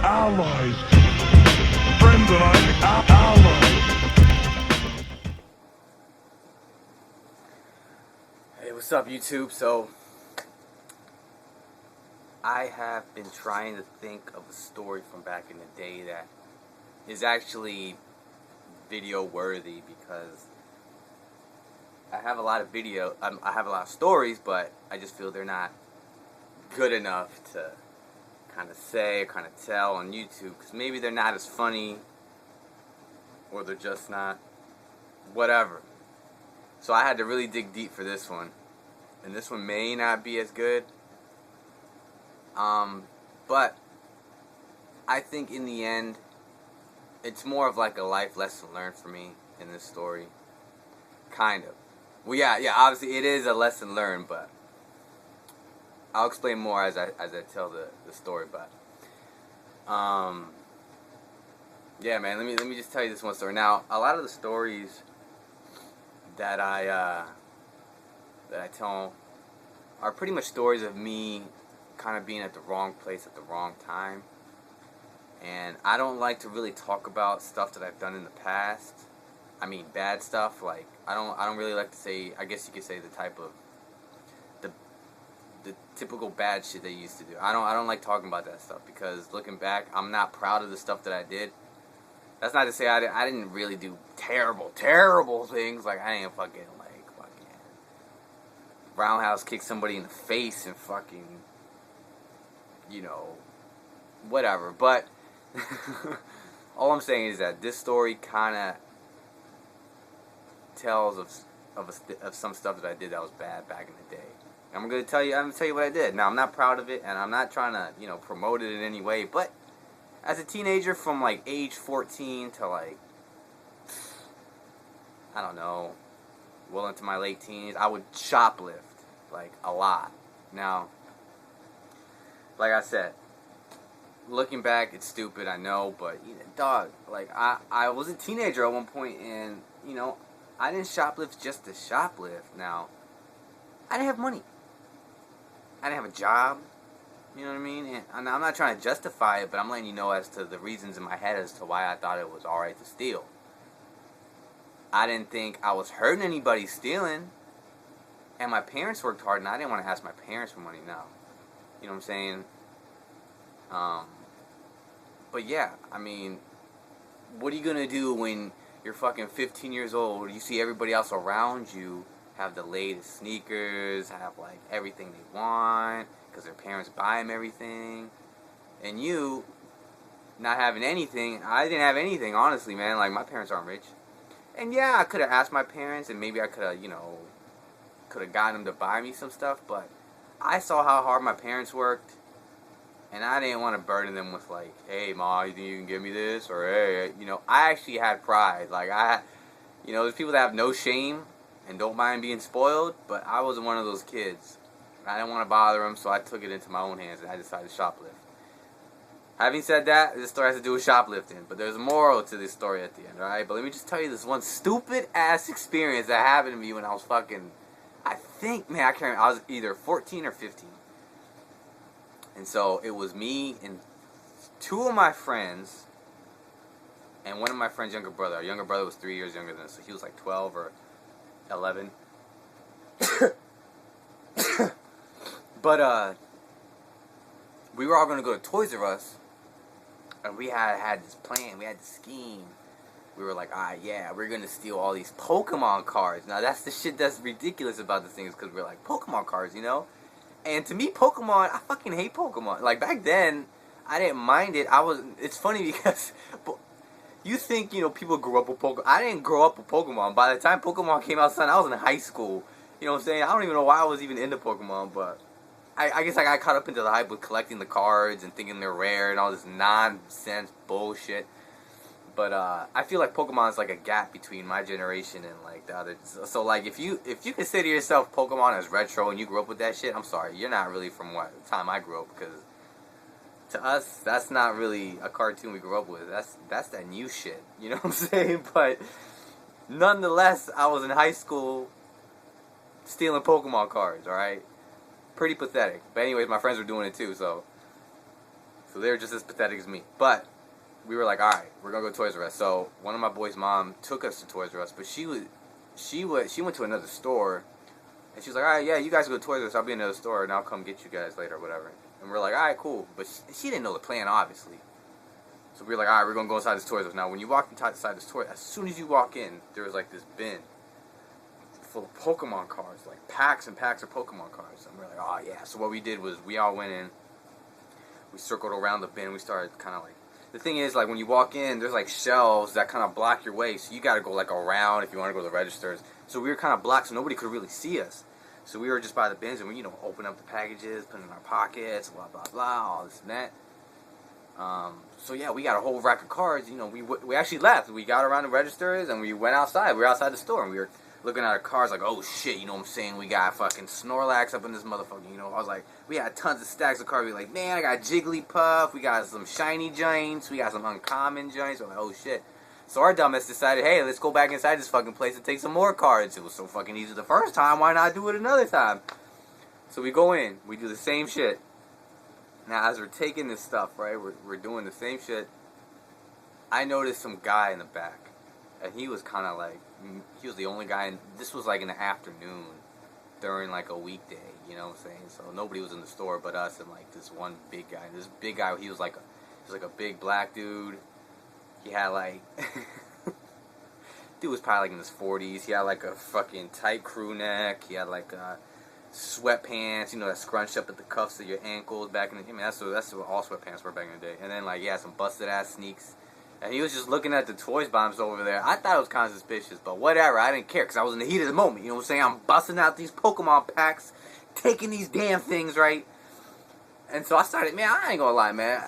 allies. Friends and I allies. Hey, what's up, YouTube? So, I have been trying to think of a story from back in the day that is actually video worthy, because I have a lot of I have a lot of stories, but I just feel they're not good enough to kind of say or kind of tell on YouTube, because maybe they're not as funny, or they're just not whatever. So I had to really dig deep for this one, and this one may not be as good, but I think in the end it's more of like a life lesson learned for me in this story, kind of. Well, yeah, obviously it is a lesson learned, but I'll explain more as I tell the story. But yeah, man, let me just tell you this one story. Now, a lot of the stories that I tell are pretty much stories of me kind of being at the wrong place at the wrong time. And I don't like to really talk about stuff that I've done in the past. I mean, bad stuff. Like, I don't really like to say, I guess you could say, the type of the typical bad shit they used to do. I don't like talking about that stuff, because looking back, I'm not proud of the stuff that I did. That's not to say I didn't really do terrible things. Like, I didn't fucking roundhouse kick somebody in the face and fucking, whatever. But all I'm saying is that this story kind of tells of some stuff that I did that was bad back in the day. I'm gonna tell you what I did. Now, I'm not proud of it, and I'm not trying to promote it in any way. But as a teenager, from like age 14 to like, I don't know, well into my late teens, I would shoplift like a lot. Now, like I said, looking back, it's stupid, I know, but dog, like I was a teenager at one point, and I didn't shoplift just to shoplift. Now, I didn't have money. I didn't have a job. You know what I mean? And I'm not trying to justify it, but I'm letting you know as to the reasons in my head as to why I thought it was alright to steal. I didn't think I was hurting anybody stealing, and my parents worked hard, and I didn't want to ask my parents for money now. You know what I'm saying? But yeah, I mean, what are you gonna do when you're fucking 15 years old? You see everybody else around you have the latest sneakers, have like everything they want because their parents buy them everything, and you not having anything. I didn't have anything, honestly, man. Like, my parents aren't rich, and yeah, I could have asked my parents, and maybe I could have gotten them to buy me some stuff, but I saw how hard my parents worked, and I didn't want to burden them with like, hey, Ma, you think you can give me this? Or, hey, I actually had pride. Like, there's people that have no shame and don't mind being spoiled, but I wasn't one of those kids. I didn't want to bother them, so I took it into my own hands, and I decided to shoplift. Having said that, this story has to do with shoplifting, but there's a moral to this story at the end, alright? But let me just tell you this one stupid-ass experience that happened to me when I was fucking, I can't remember, I was either 14 or 15. And so it was me and two of my friends and one of my friend's younger brother. Our younger brother was 3 years younger than us, so he was like 12 or 11. But we were all going to go to Toys R Us, and we had this plan, we had this scheme. We were like, yeah, we're going to steal all these Pokemon cards. Now, that's the shit that's ridiculous about this thing, is because we're like, Pokemon cards, And to me, Pokemon, I fucking hate Pokemon. Like, back then, I didn't mind it. It's funny because you think, people grew up with Pokemon. I didn't grow up with Pokemon. By the time Pokemon came out, son, I was in high school. You know what I'm saying? I don't even know why I was even into Pokemon, but I guess I got caught up into the hype with collecting the cards and thinking they're rare and all this nonsense bullshit. But I feel like Pokemon is like a gap between my generation and like the others. So like, if you consider yourself Pokemon as retro and you grew up with that shit, I'm sorry, you're not really from what time I grew up, because to us, that's not really a cartoon we grew up with. That's that new shit. You know what I'm saying? But nonetheless, I was in high school stealing Pokemon cards. All right, pretty pathetic. But anyways, my friends were doing it too. So So they were just as pathetic as me. But we were like, all right, we're gonna go to Toys R Us. So one of my boys' mom took us to Toys R Us, but she went to another store, and she was like, all right, yeah, you guys go to Toys R Us. I'll be in another store, and I'll come get you guys later or whatever. And we're like, all right, cool. But she didn't know the plan, obviously. So we were like, all right, we're gonna go inside this Toys R Us. Now, when you walk inside this Toys, as soon as you walk in, there was like this bin full of Pokemon cards, like packs and packs of Pokemon cards. And we're like, oh yeah. So what we did was we all went in, we circled around the bin, we started kind of like, the thing is, like, when you walk in, there's like shelves that kind of block your way, so you gotta go like around if you want to go to the registers. So we were kind of blocked, so nobody could really see us. So we were just by the bins, and we, open up the packages, put it in our pockets, blah blah blah, all this and that. So yeah, we got a whole rack of cards. We actually left. We got around the registers and we went outside. We were outside the store and we were looking at our cards like, oh shit, you know what I'm saying? We got fucking Snorlax up in this motherfucker. I was like, we had tons of stacks of cards. We were like, man, I got Jigglypuff. We got some shiny giants. We got some uncommon giants. We're like, oh shit. So our dumbass decided, hey, let's go back inside this fucking place and take some more cards. It was so fucking easy the first time. Why not do it another time? So we go in. We do the same shit. Now, as we're taking this stuff, right, we're doing the same shit. I noticed some guy in the back, and he was kind of like, he was the only guy, and this was like in the afternoon during like a weekday, you know what I'm saying? So nobody was in the store but us and like this one big guy. This big guy, he was like a big black dude. He had like, dude was probably like in his 40s. He had like a fucking tight crew neck. He had like sweatpants, that scrunched up at the cuffs of your ankles back in the day. I mean, that's what all sweatpants were back in the day. And then like, he had some busted ass sneaks. And he was just looking at the Toys bombs over there. I thought it was kind of suspicious, but whatever. I didn't care because I was in the heat of the moment. You know what I'm saying? I'm busting out these Pokemon packs, taking these damn things, right? And so I started, man, I ain't gonna lie, man.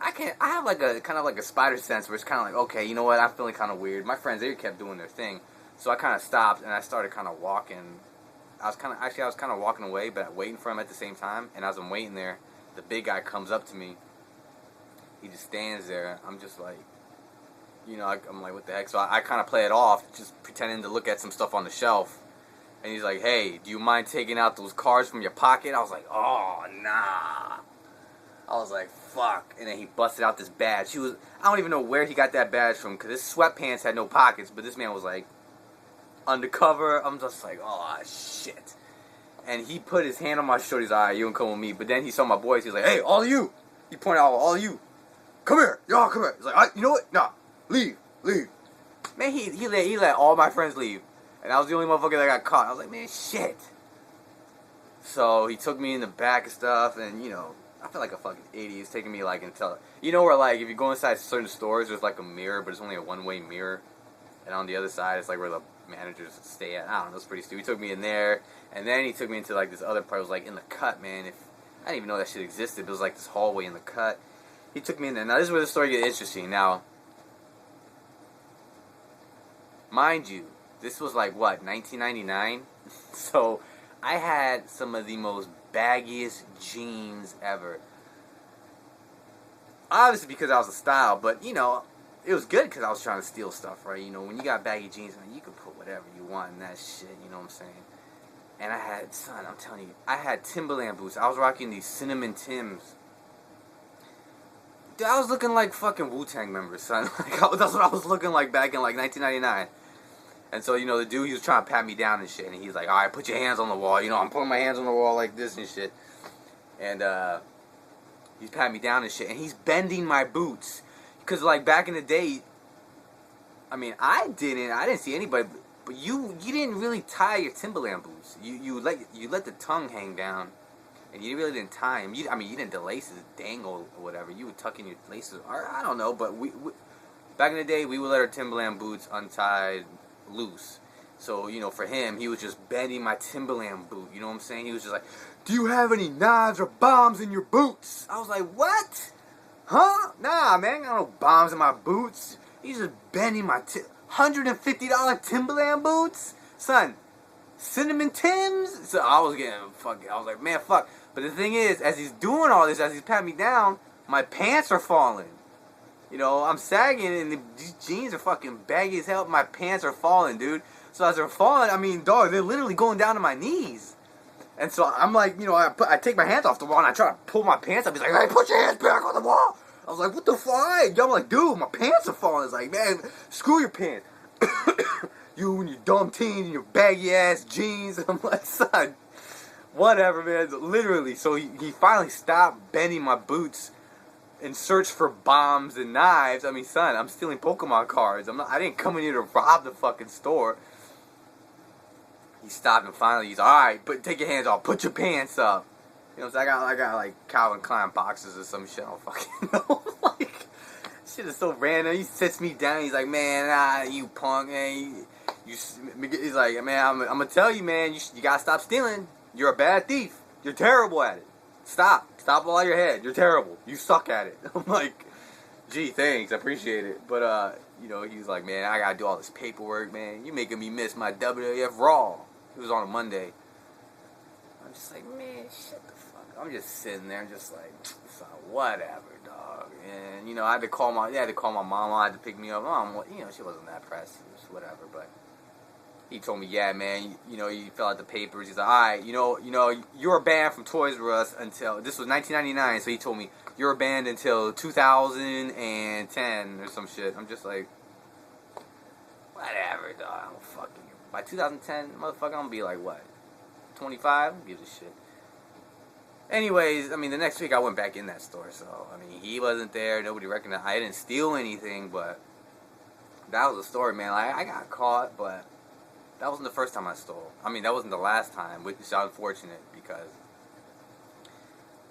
I have like a kind of like a spider sense where it's kind of like, okay, you know what? I'm feeling kind of weird. My friends, they kept doing their thing. So I kind of stopped and I started kind of walking. I was kind of walking away, but waiting for him at the same time. And as I'm waiting there, the big guy comes up to me. He just stands there. I'm just like, I'm like, what the heck? So I kind of play it off, just pretending to look at some stuff on the shelf. And he's like, hey, do you mind taking out those cards from your pocket? I was like, oh, nah. I was like, fuck. And then he busted out this badge. I don't even know where he got that badge from, because his sweatpants had no pockets, but this man was like, undercover. I'm just like, oh, shit. And he put his hand on my shoulder. He's like, all right, you can come with me. But then he saw my boys. He's like, hey, all of you. He pointed out, all of you. Come here. Y'all, come here. He's like, all right, you know what? Nah. Leave. Man, he let all my friends leave. And I was the only motherfucker that got caught. I was like, man, shit. So he took me in the back and stuff, and, I feel like a fucking idiot. He's taking me, like, until, where, like, if you go inside certain stores, there's, like, a mirror, but it's only a one-way mirror. And on the other side, it's, like, where the managers stay at. I don't know, it's pretty stupid. He took me in there, and then he took me into, like, this other part. It was, like, in the cut, man. I didn't even know that shit existed. It was, like, this hallway in the cut. He took me in there. Now, this is where the story gets interesting. Now, mind you, this was like, what, 1999? So, I had some of the most baggiest jeans ever. Obviously because I was a style, but, it was good because I was trying to steal stuff, right? When you got baggy jeans, man, you can put whatever you want in that shit, you know what I'm saying? And I'm telling you, I had Timberland boots. I was rocking these Cinnamon Tims. Dude, I was looking like fucking Wu-Tang members, son. That's what I was looking like back in, like, 1999. And so, the dude, he was trying to pat me down and shit. And he's like, all right, put your hands on the wall. I'm putting my hands on the wall like this and shit. And he's patting me down and shit. And he's bending my boots. Because, like, back in the day, I mean, I didn't see anybody. But you didn't really tie your Timberland boots. You let the tongue hang down. And you really didn't tie them. You didn't the laces dangle or whatever. You would tuck in your laces. Or, I don't know. But we back in the day, we would let our Timberland boots untied loose. So, for him, he was just bending my Timberland boot. You know what I'm saying? He was just like, do you have any knives or bombs in your boots? I was like, what? Huh? Nah, man, I got no bombs in my boots. He's just bending my $150 Timberland boots? Son, Cinnamon Tims? So I was like, man, fuck. But the thing is, as he's doing all this, as he's patting me down, my pants are falling. I'm sagging, and these jeans are fucking baggy as hell. My pants are falling, dude. So as they're falling, dog, they're literally going down to my knees. And so I'm like, you know, I take my hands off the wall and I try to pull my pants up. He's like, hey, put your hands back on the wall. I was like, what the fuck? I'm like, dude, my pants are falling. He's like, man, screw your pants. You and your dumb teen and your baggy ass jeans. And I'm like, son, whatever, man. Literally. So he finally stopped bending my boots in search for bombs and knives. I mean, son, I'm stealing Pokemon cards. I didn't come in here to rob the fucking store. He stopped and finally he's alright, but take your hands off, put your pants up. You know what I'm saying? I got like Calvin Klein boxes or some shit. I don't fucking know. Like, shit is so random. He sits me down. He's like, man, you punk, man. He's like, man, I'm gonna tell you, man. You gotta stop stealing. You're a bad thief. You're terrible at it. Stop while you're ahead. You're terrible. You suck at it. I'm like, gee, thanks. I appreciate it. But you know, he was like, man, I gotta do all this paperwork, man. You making me miss my WWF Raw. It was on a Monday. I'm just like, man, shut the fuck up. I'm just sitting there, just like, so whatever, dog. And you know, I had to call my mom. I had to pick me up. Mom, you know, she wasn't that pressed. It was whatever. But he told me, yeah, man, you know, you fill out the papers. He's like, all right, you know, you're banned from Toys R Us until this was 1999. So he told me you're banned until 2010 or some shit. I'm just like, whatever, dog. I don't fucking. By 2010, motherfucker, I'm gonna be like, what? 25? Who gives a shit? Anyways, I mean, the next week I went back in that store, so, I mean, he wasn't there, nobody recognized, I didn't steal anything, but that was the story, man. Like, I got caught, but that wasn't the first time I stole. I mean, that wasn't the last time, which is unfortunate, because,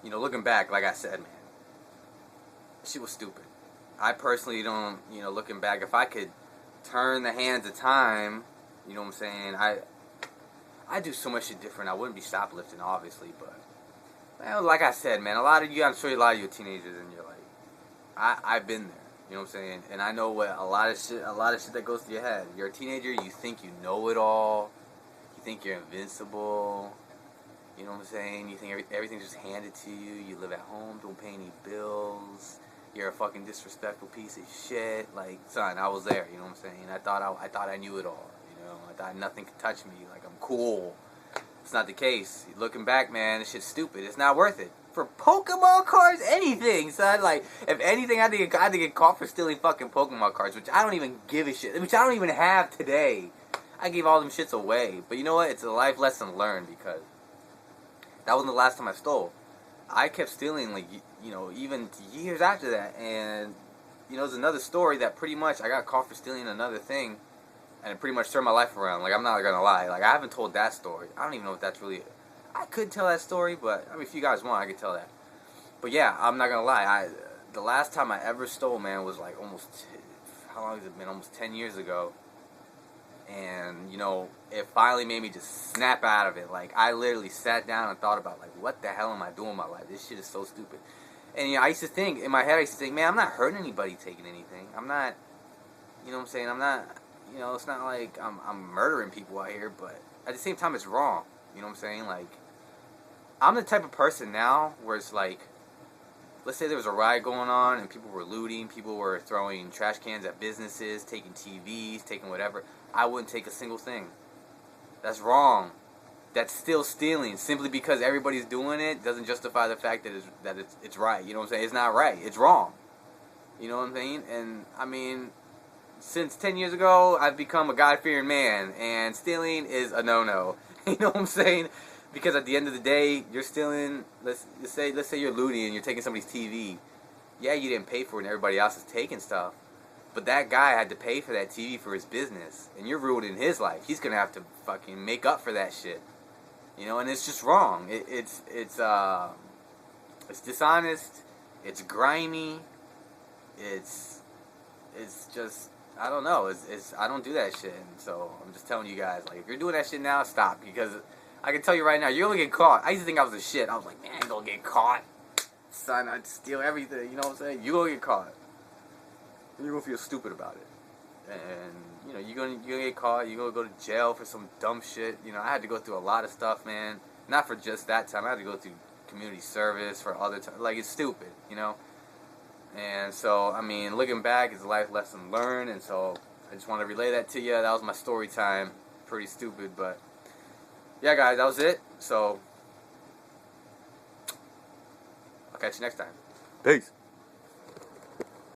you know, looking back, like I said, man, she was stupid. I personally don't, you know, looking back, if I could turn the hands of time, you know what I'm saying? I do so much shit different. I wouldn't be shoplifting, obviously, but man, like I said, man, I'm sure a lot of you are teenagers, and you're like, I've been there. You know what I'm saying? And I know what a lot of shit that goes through your head. You're a teenager. You think you know it all. You think you're invincible. You know what I'm saying? You think everything's just handed to you. You live at home, don't pay any bills. You're a fucking disrespectful piece of shit. Like, son, I was there. You know what I'm saying? I thought I knew it all. I thought nothing could touch me, like I'm cool. It's not the case. Looking back, man, this shit's stupid. It's not worth it. For Pokemon cards, anything, son. Like, if anything, I had to get caught for stealing fucking Pokemon cards, which I don't even give a shit, which I don't even have today. I gave all them shits away. But you know what? It's a life lesson learned, because that wasn't the last time I stole. I kept stealing, like, you know, even years after that. And, you know, there's another story that pretty much I got caught for stealing another thing. And it pretty much turned my life around. Like, I'm not gonna lie. Like, I haven't told that story. I don't even know if that's really... I could tell that story, but... I mean, if you guys want, I could tell that. But yeah, I'm not gonna lie. The last time I ever stole, man, was like almost... How long has it been? Almost 10 years ago. And, you know, it finally made me just snap out of it. Like, I literally sat down and thought about, like, what the hell am I doing in my life? This shit is so stupid. And, you know, I used to think... In my head, I used to think, man, I'm not hurting anybody taking anything. I'm not... You know what I'm saying? I'm not... You know, it's not like I'm murdering people out here, but at the same time, it's wrong. You know what I'm saying? Like, I'm the type of person now where it's like, let's say there was a riot going on and people were looting, people were throwing trash cans at businesses, taking TVs, taking whatever. I wouldn't take a single thing. That's wrong. That's still stealing. Simply because everybody's doing it doesn't justify the fact that it's right. You know what I'm saying? It's not right. It's wrong. You know what I'm saying? And, I mean... Since 10 years ago, I've become a God-fearing man, and stealing is a no-no. You know what I'm saying? Because at the end of the day, you're stealing, let's say you're looting and you're taking somebody's TV. Yeah, you didn't pay for it and everybody else is taking stuff. But that guy had to pay for that TV for his business, and you're ruining his life. He's going to have to fucking make up for that shit. You know, and it's just wrong. It's dishonest. It's grimy. It's just... I don't know. I don't do that shit. And so I'm just telling you guys, like, if you're doing that shit now, stop. Because I can tell you right now, you're gonna get caught. I used to think I was a shit. I was like, man, I'm gonna get caught. Son, I'd steal everything. You know what I'm saying? You're gonna get caught. And you're gonna feel stupid about it. And you know, you're gonna get caught. You're gonna go to jail for some dumb shit. You know, I had to go through a lot of stuff, man. Not for just that time. I had to go through community service for other times. Like, it's stupid. You know. And so, I mean, looking back, it's a life lesson learned, and so I just want to relay that to you. That was my story time. Pretty stupid, but yeah, guys, that was it. So, catch you next time. Peace.